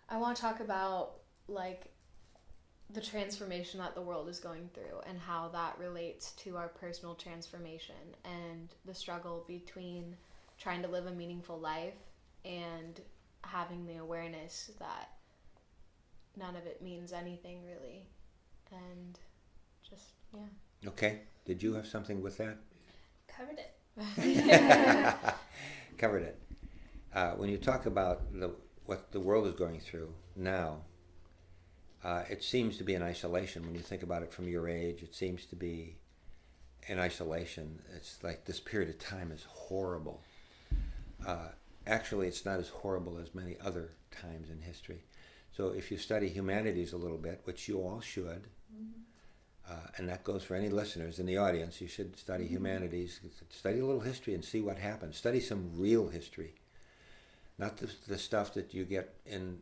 I want to talk about like the transformation that the world is going through and how that relates to our personal transformation and the struggle between trying to live a meaningful life and having the awareness that none of it means anything really. And just, yeah. Okay. Did you have something with that? Covered it. Covered it. When you talk about what the world is going through now, it seems to be in isolation. When you think about it from your age, it seems to be in isolation. It's like this period of time is horrible. Actually, it's not as horrible as many other times in history. So if you study humanities a little bit, which you all should, and that goes for any listeners in the audience, you should study humanities, study a little history and see what happens. Study some real history, not the stuff that you get in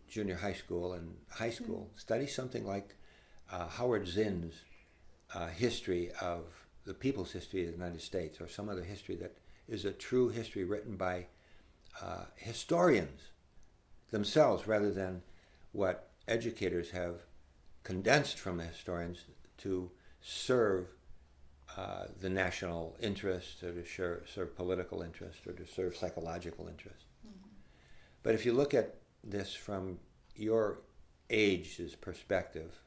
junior high school and high school. Study something like Howard Zinn's history of the people's history of the United States, or some other history that is a true history written by historians themselves, rather than what educators have condensed from the historians to serve the national interest, or to serve political interest, or to serve psychological interest. But if you look at this from your age's perspective,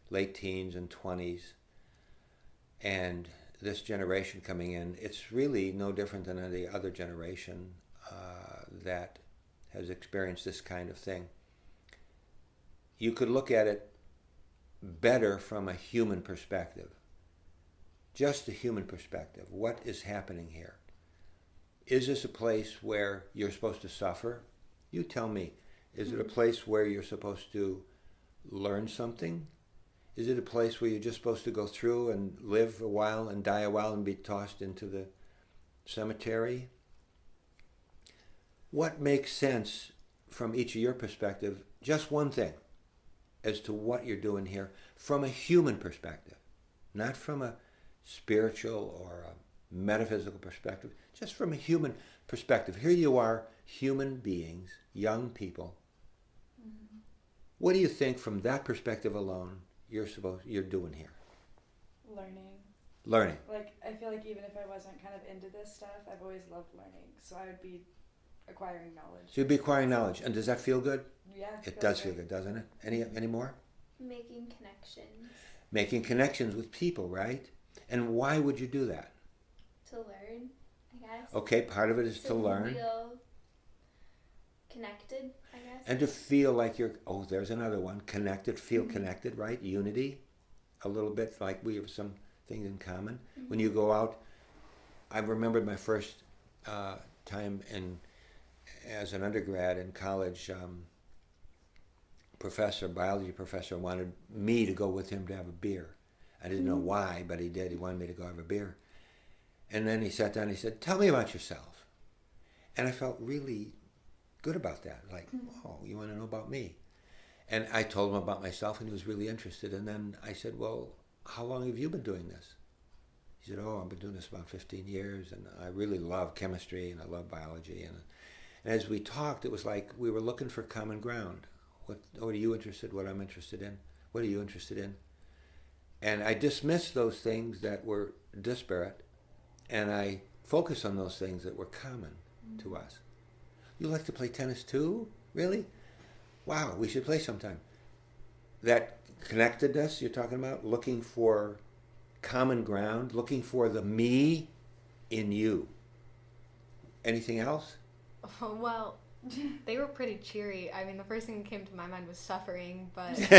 late teens and 20s, and this generation coming in, it's really no different than any other generation that has experienced this kind of thing. You could look at it better from a human perspective. Just a human perspective. What is happening here? Is this a place where you're supposed to suffer? You tell me. Is it a place where you're supposed to learn something? Is it a place where you're just supposed to go through and live a while and die a while and be tossed into the cemetery? What makes sense from each of your perspective? Just one thing as to what you're doing here from a human perspective, not from a spiritual or a metaphysical perspective, just from a human perspective. Here you are, human beings, young people. What do you think from that perspective alone you're doing here? Learning. Like, I feel like even if I wasn't kind of into this stuff, I've always loved learning. So I would be acquiring knowledge. So you'd be acquiring knowledge. And does that feel good? Yeah. It does feel good, doesn't it? Any more? Making connections. Making connections with people, right? And why would you do that? To learn, I guess. Okay, part of it is to learn. Feel connected, I guess. And to feel like you're, there's another one, connected, feel connected, right? Unity, a little bit, like we have some things in common. When you go out, I remembered my first time as an undergrad in college, biology professor wanted me to go with him to have a beer. I didn't know why, but he did. He wanted me to go have a beer. And then he sat down and he said, "Tell me about yourself." And I felt really good about that. Like, oh, you want to know about me? And I told him about myself, and he was really interested. And then I said, "Well, how long have you been doing this?" He said, "Oh, I've been doing this about 15 years, and I really love chemistry, and I love biology." And as we talked, it was like we were looking for common ground. What are you interested in? What I'm interested in? What are you interested in? And I dismissed those things that were disparate, and I focused on those things that were common to us. You like to play tennis too? Really? Wow, we should play sometime. That connectedness you're talking about, looking for common ground, looking for the me in you. Anything else? Oh, well, they were pretty cheery. I mean, the first thing that came to my mind was suffering, but like,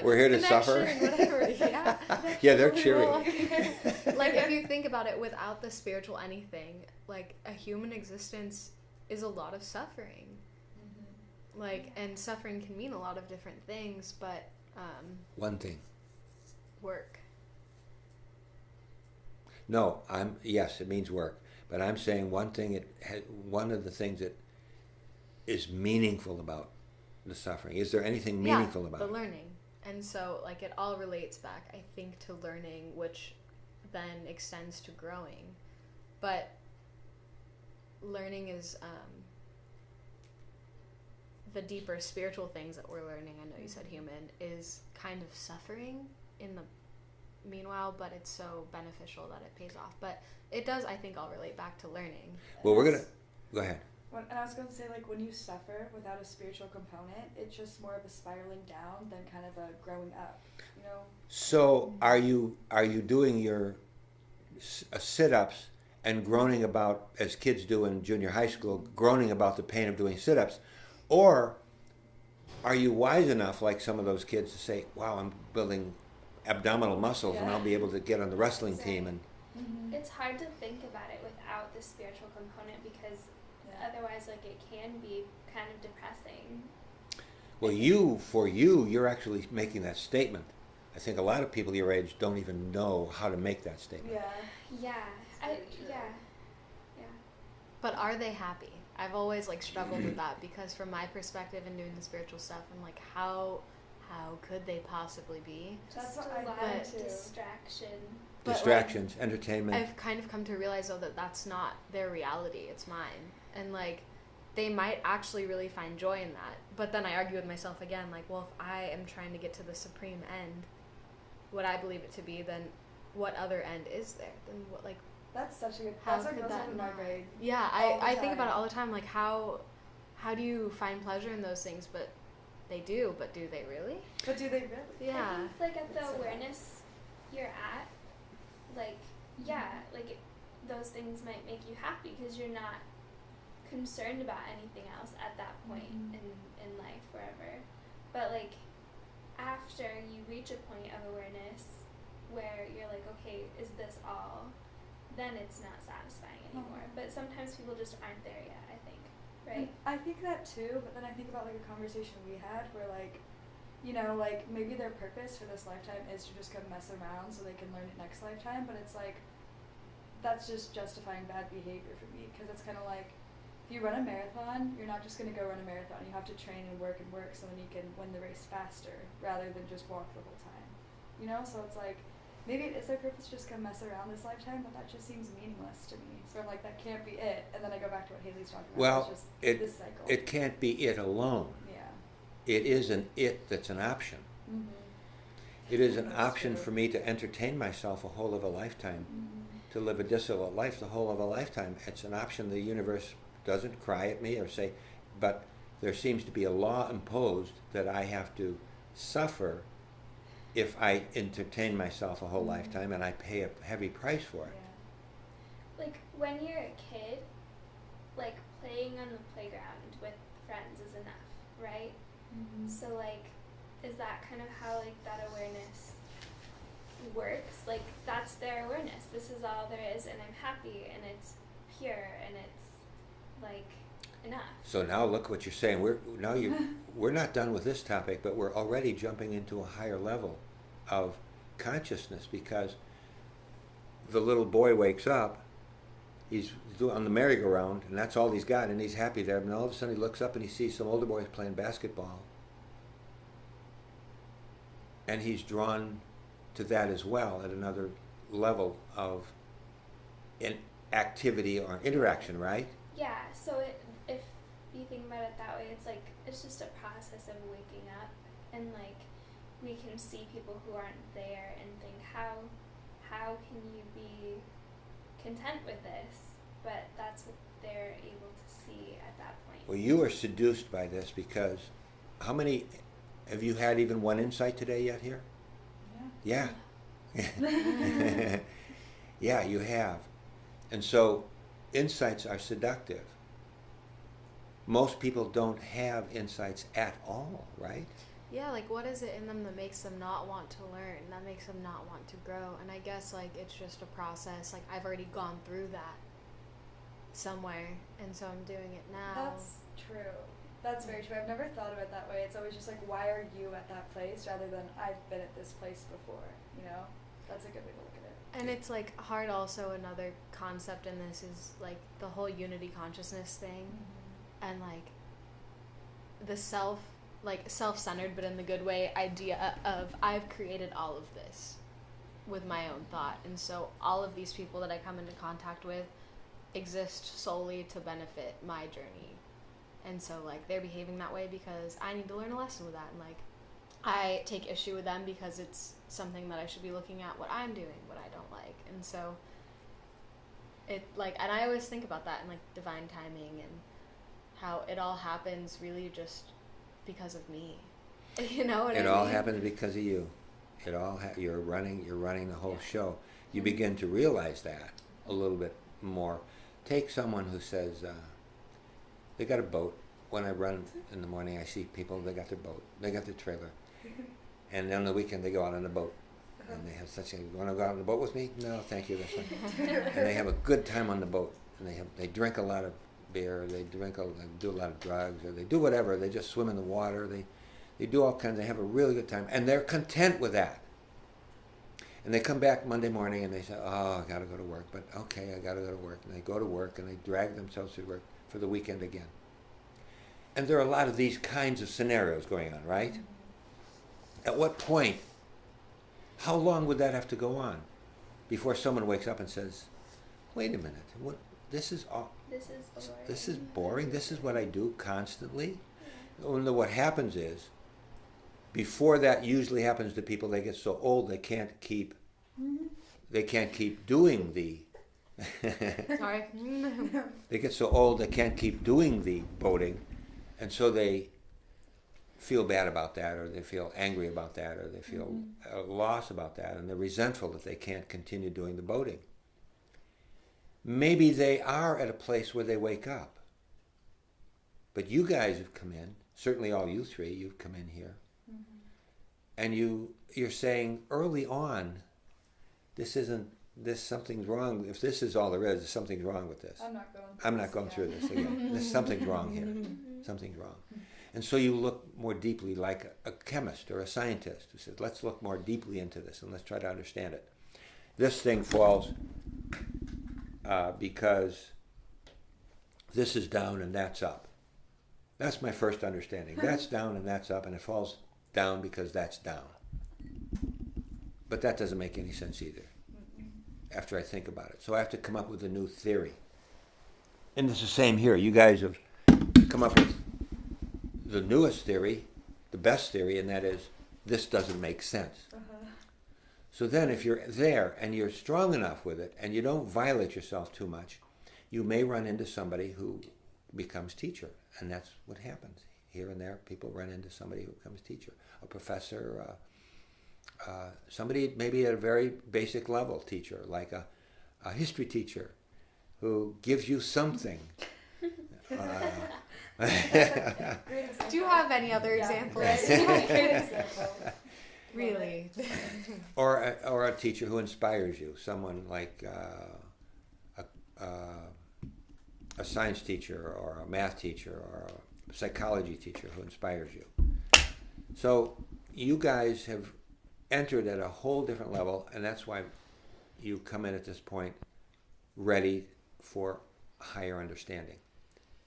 we're here to suffer. Whatever. Yeah. Yeah, they're cheery. Like, if you think about it, without the spiritual anything, like, a human existence is a lot of suffering. Like, and suffering can mean a lot of different things, but one thing. Work. No, yes, it means work. But I'm saying one of the things that is meaningful about the suffering. Is there anything meaningful about it? The learning. And so, like, it all relates back, I think, to learning, which then extends to growing. But learning is the deeper spiritual things that we're learning, I know you said human, is kind of suffering in the meanwhile, but it's so beneficial that it pays off. But it does, I think, all relate back to learning. Well, we're going to... Go ahead. And I was going to say, like, when you suffer without a spiritual component, it's just more of a spiraling down than kind of a growing up, you know? So are you doing your sit-ups and groaning about, as kids do in junior high school, groaning about the pain of doing sit-ups? Or are you wise enough, like some of those kids, to say, wow, I'm building abdominal muscles and I'll be able to get on the wrestling team? And It's hard to think about it without the spiritual component because otherwise, like, it can be kind of depressing. well, you're actually making that statement. I think a lot of people your age don't even know how to make that statement. Yeah. Yeah. But are they happy? I've always like struggled with that because from my perspective in doing the spiritual stuff, I'm like, how could they possibly be? That's Just what I a lot think of too. distraction. But, like, Distractions, entertainment. I've kind of come to realize though that that's not their reality, it's mine. And like they might actually really find joy in that. But then I argue with myself again, like, well, if I am trying to get to the supreme end, what I believe it to be, then what other end is there? Then what, like, That's such a good... How That's what could goes that on in my not- grade. yeah, All the I think about it time. all the time, like how do you find pleasure in those things? But they do, but do they really? But do they really? I Yeah. think, like, at the It's so awareness you're at, like, those things might make you happy because you're not concerned about anything else at that point in life, wherever. But, like, after you reach a point of awareness where you're like, okay, is this all? Then it's not satisfying anymore. But sometimes people just aren't there yet, I think, right? I think that too, but then I think about like a conversation we had where like, you know, like maybe their purpose for this lifetime is to just go mess around so they can learn it next lifetime, but it's like, that's just justifying bad behavior for me because it's kind of like, if you run a marathon, you're not just going to go run a marathon. You have to train and work so then you can win the race faster rather than just walk the whole time. You know, so it's like, maybe it is their purpose to just come mess around this lifetime, but that just seems meaningless to me. So I'm like, that can't be it. And then I go back to what Haley's talking about. Well, it's just this cycle. it can't be it alone. Yeah. It is an it that's an option. It is an That's option true. for me to entertain myself a whole of a lifetime, to live a dissolute life the whole of a lifetime. It's an option the universe doesn't cry at me or say, but there seems to be a law imposed that I have to suffer if I entertain myself a whole lifetime, and I pay a heavy price for it. Like, when you're a kid, like, playing on the playground with friends is enough, right? So, like, is that kind of how, like, that awareness works? Like, that's their awareness. This is all there is, and I'm happy, and it's pure, and it's, like, enough. So now look what you're saying. We're not done with this topic, but we're already jumping into a higher level of consciousness because the little boy wakes up, he's on the merry-go-round, and that's all he's got, and he's happy there. And all of a sudden he looks up and he sees some older boys playing basketball, and he's drawn to that as well at another level of activity or interaction, right? Yeah, so if you think about it that way, it's like, it's just a process of waking up, and, like, we can see people who aren't there and think, how can you be content with this? But that's what they're able to see at that point. Well, you are seduced by this because how many, have you had even one insight today yet here? Yeah. Yeah, you have. And so insights are seductive. Most people don't have insights at all, right? Yeah, like what is it in them that makes them not want to learn, that makes them not want to grow? And I guess like it's just a process. Like I've already gone through that somewhere, and so I'm doing it now. That's true. That's very true. I've never thought of it that way. It's always just like, why are you at that place rather than I've been at this place before, you know? That's a good way to look at it. And it's like hard also, another concept in this is like the whole unity consciousness thing, and like the self-centered but in the good way idea of I've created all of this with my own thought, and so all of these people that I come into contact with exist solely to benefit my journey. And so, like, they're behaving that way because I need to learn a lesson with that. And, like, I take issue with them because it's something that I should be looking at what I'm doing, what I don't like. And so, and I always think about that in, like, divine timing and how it all happens really just because of me. You know what I mean? It all happens because of you. You're running the whole show. You begin to realize that a little bit more. Take someone who says, they got a boat. When I run in the morning, I see people, they got their boat, they got their trailer. And on the weekend, they go out on the boat. And they have such a, you want to go out on the boat with me? No, thank you, that's fine. And they have a good time on the boat. And they drink a lot of beer, they do a lot of drugs, or they do whatever. They just swim in the water. They do all kinds, they have a really good time. And they're content with that. And they come back Monday morning and they say, oh, I got to go to work. But okay, I got to go to work. And they go to work and they drag themselves to work for the weekend again. And there are a lot of these kinds of scenarios going on, right? At what point, how long would that have to go on before someone wakes up and says, wait a minute, this is boring, this is what I do constantly? And what happens is, before that usually happens to people, they get so old they can't keep doing the Sorry. they get so old they can't keep doing the boating, and so they feel bad about that, or they feel angry about that, or they feel a loss about that, and they're resentful that they can't continue doing the boating. Maybe they are at a place where they wake up. But you guys have come in, certainly all you three, you've come in here, and you're saying early on, something's wrong. If this is all there is, something's wrong with this. I'm not going through this again. Something's wrong here. Something's wrong. And so you look more deeply like a chemist or a scientist who says, let's look more deeply into this and let's try to understand it. This thing falls because this is down and that's up. That's my first understanding. That's down and that's up, and it falls down because that's down. But that doesn't make any sense either after I think about it. So I have to come up with a new theory. And it's the same here. You guys have come up with the newest theory, the best theory, and that is, this doesn't make sense. So then if you're there and you're strong enough with it and you don't violate yourself too much, you may run into somebody who becomes teacher. And that's what happens. Here and there, people run into somebody who becomes teacher, a professor, somebody maybe at a very basic level teacher, like a history teacher who gives you something. Do you have any other examples? Really? Or a teacher who inspires you, someone like a science teacher or a math teacher or a psychology teacher who inspires you. So you guys have entered at a whole different level, and that's why you come in at this point ready for higher understanding.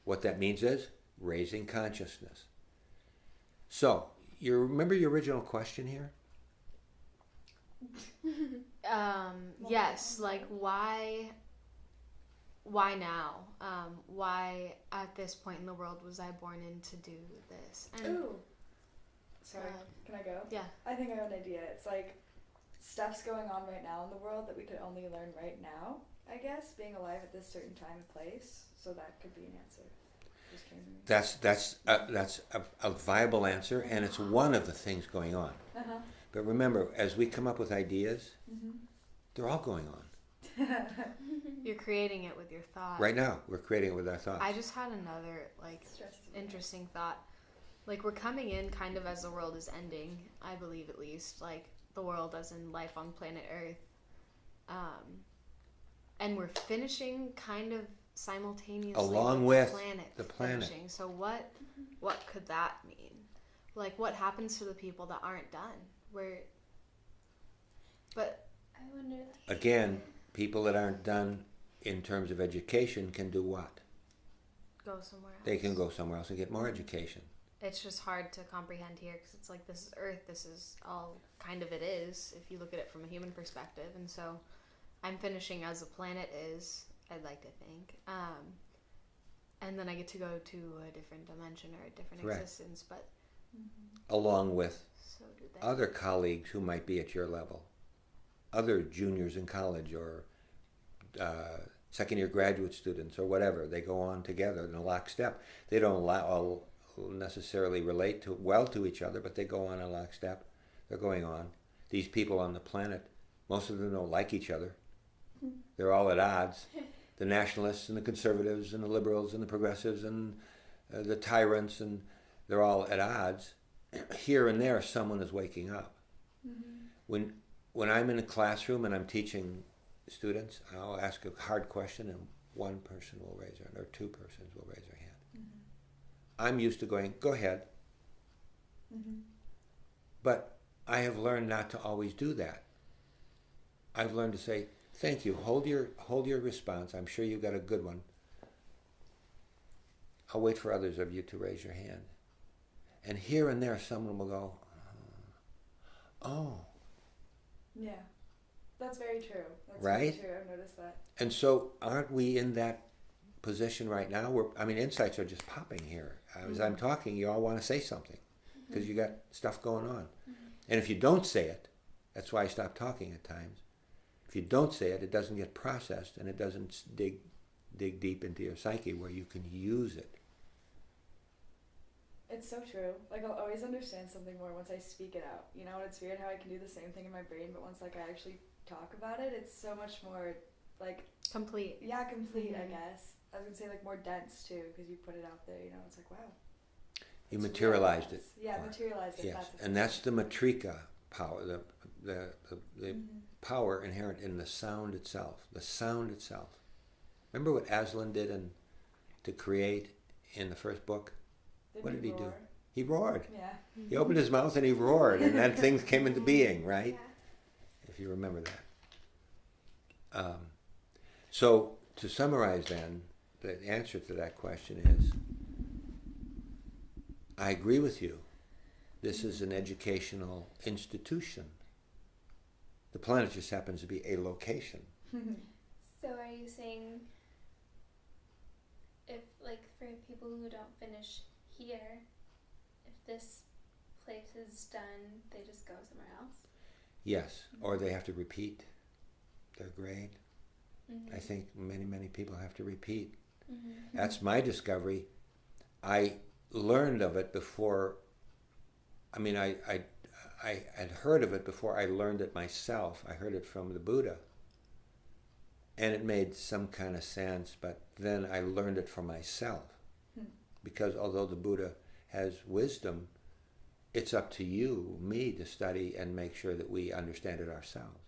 What that means is raising consciousness. So, you remember your original question here? Yes, like why now? Why at this point in the world was I born in to do this? And Ooh. Sorry, can I go? Yeah. I think I have an idea. It's like stuff's going on right now in the world that we could only learn right now, I guess, being alive at this certain time and place. So that could be an answer. Just came to me. That's a viable answer, and it's one of the things going on. But remember, as we come up with ideas, they're all going on. You're creating it with your thought. Right now, we're creating it with our thoughts. I just had another interesting thought. Like, we're coming in kind of as the world is ending, I believe at least, like the world as in life on planet Earth. And we're finishing kind of simultaneously along with the planet. Finishing. So what could that mean? Like, what happens to the people that aren't done? But I wonder. Again, people that aren't done in terms of education can do what? Go somewhere else. They can go somewhere else and get more education. It's just hard to comprehend here because it's like, this is Earth, this is all kind of it is, if you look at it from a human perspective. And so I'm finishing as the planet is, I'd like to think. and then I get to go to a different dimension or a different Correct. existence, but Along with so do they. other colleagues who might be at your level, other juniors in college or second-year graduate students or whatever. They go on together in a lockstep. They don't all necessarily relate well to each other, but they go on in lockstep. They're going on. These people on the planet, most of them don't like each other. They're all at odds. The nationalists and the conservatives and the liberals and the progressives and the tyrants, and they're all at odds. Here and there, someone is waking up. When I'm in a classroom and I'm teaching students, I'll ask a hard question and one person will raise their hand, or two persons will raise their hand. I'm used to going, go ahead. But I have learned not to always do that. I've learned to say, thank you, hold your response. I'm sure you got a good one. I'll wait for others of you to raise your hand. And here and there, someone will go, oh. Yeah, that's very true. That's Right? very true. I've noticed that. And so aren't we in that position right now where, insights are just popping here. As I'm talking, you all want to say something because you got stuff going on. And if you don't say it, that's why I stop talking at times. If you don't say it, it doesn't get processed and it doesn't dig deep into your psyche where you can use it. It's so true. Like, I'll always understand something more once I speak it out. You know, it's weird how I can do the same thing in my brain, but once, like, I actually talk about it, it's so much more, like... Complete. Yeah, complete, I guess. I was going to say, like, more dense, too, because you put it out there, you know? It's like, wow. You materialized it. Yeah, materialized it. Yes, That's and that's the matrika power, the power inherent in the sound itself. The sound itself. Remember what Aslan did to create in the first book? What did he do? He roared. Yeah. He opened his mouth and he roared, and then things came into being, right? Yeah. If you remember that. So to summarize then, the answer to that question is, I agree with you. This is an educational institution. The planet just happens to be a location. So are you saying if, like, for people who don't finish here, if this place is done, they just go somewhere else? Yes, or they have to repeat their grade. I think many people have to repeat. That's my discovery. I learned of it before. I had heard of it before I learned it myself. I heard it from the Buddha, and it made some kind of sense, but then I learned it for myself. Because although the Buddha has wisdom, it's up to you, me, to study and make sure that we understand it ourselves.